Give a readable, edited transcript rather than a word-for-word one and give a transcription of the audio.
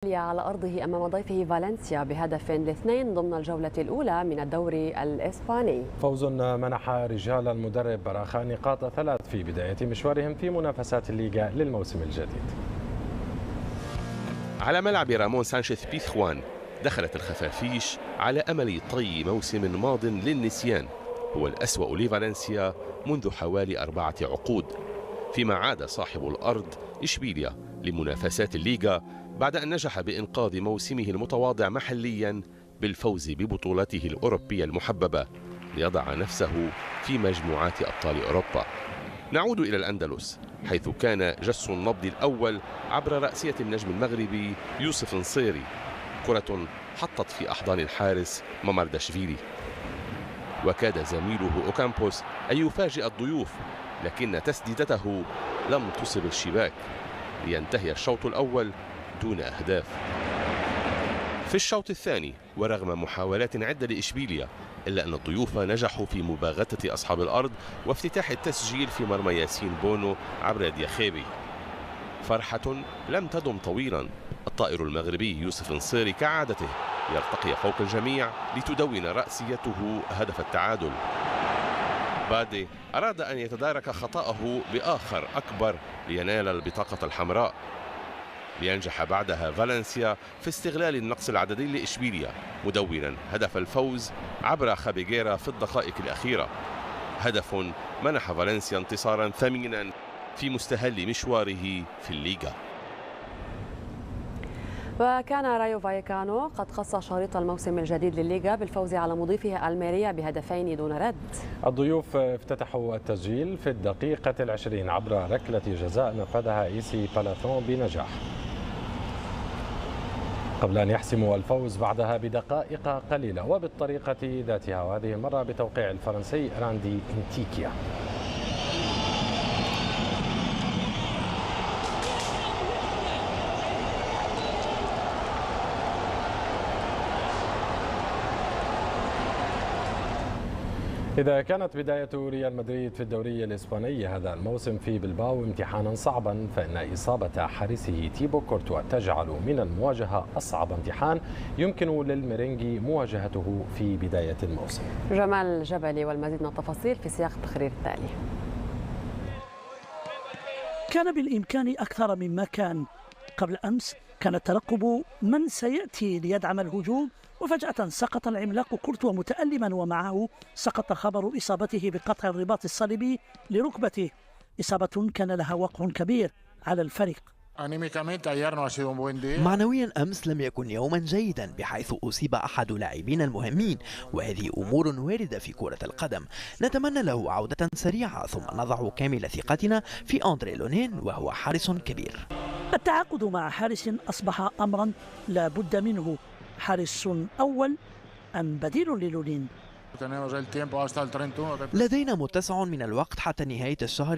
عافية على أرضه أمام ضيفه فالنسيا بهدف ل2 ضمن الجولة الأولى من الدوري الإسباني. فوز منح رجال المدرب براخا نقاط 3 في بداية مشوارهم في منافسات الليغا للموسم الجديد. على ملعب رامون سانشيز بيثخوان دخلت الخفافيش على أمل طي موسم ماض للنسيان هو الأسوأ لفالنسيا منذ حوالي 4 عقود، فيما عاد صاحب الأرض إشبيليا لمنافسات الليغا بعد أن نجح بإنقاذ موسمه المتواضع محليا بالفوز ببطولته الأوروبية المحببة ليضع نفسه في مجموعات أبطال أوروبا. نعود إلى الأندلس حيث كان جس النبض الأول عبر رأسية النجم المغربي يوسف نصيري، كرة حطت في أحضان الحارس مامارداشفيلي، وكاد زميله أوكامبوس أن يفاجئ الضيوف، لكن تسديدته لم تصب الشباك لينتهي الشوط الأول دون أهداف. في الشوط الثاني ورغم محاولات عدة لإشبيليا إلا أن الضيوف نجحوا في مباغتة أصحاب الأرض وافتتاح التسجيل في مرمى ياسين بونو عبر دياخيبي. فرحة لم تدم طويلا، الطائر المغربي يوسف نصيري كعادته يرتقي فوق الجميع لتدون رأسيته هدف التعادل. بادي أراد أن يتدارك خطأه بآخر أكبر لينال البطاقة الحمراء، لينجح بعدها فالنسيا في استغلال النقص العددي لإشبيليا مدونا هدف الفوز عبر خابيغيرا في الدقائق الأخيرة، هدف منح فالنسيا انتصارا ثمينا في مستهل مشواره في الليغا. وكان رايو فايكانو قد قص شريط الموسم الجديد للليغا بالفوز على مضيفه الميريا بهدفين دون رد. الضيوف افتتحوا التسجيل في الدقيقة 20 عبر ركلة جزاء نفذها إيسي بالاثون بنجاح، قبل أن يحسموا الفوز بعدها بدقائق قليلة وبالطريقة ذاتها، وهذه المرة بتوقيع الفرنسي راندي انتيكيا. إذا كانت بداية ريال مدريد في الدوري الإسباني هذا الموسم في بلباو امتحانا صعبا، فإن إصابة حارسه تيبو كورتوا تجعل من المواجهة أصعب امتحان يمكن للميرينجي مواجهته في بداية الموسم. جمال جبلي والمزيد من التفاصيل في سياق التقرير التالي. كان بالإمكان أكثر مما كان. قبل أمس كان الترقب من سيأتي ليدعم الهجوم، وفجأة سقط العملاق كورتوا متألما، ومعه سقط خبر إصابته بقطع الرباط الصليبي لركبته، إصابة كان لها وقع كبير على الفريق. معنويا أمس لم يكن يوما جيدا، بحيث أصيب أحد لاعبين المهمين، وهذه أمور واردة في كرة القدم. نتمنى له عودة سريعة، ثم نضع كامل ثقتنا في أندري لونين وهو حارس كبير. التعاقد مع حارس أصبح أمرا لا بد منه. حارس أول أم بديل للونين؟ لدينا متسع من الوقت حتى نهاية الشهر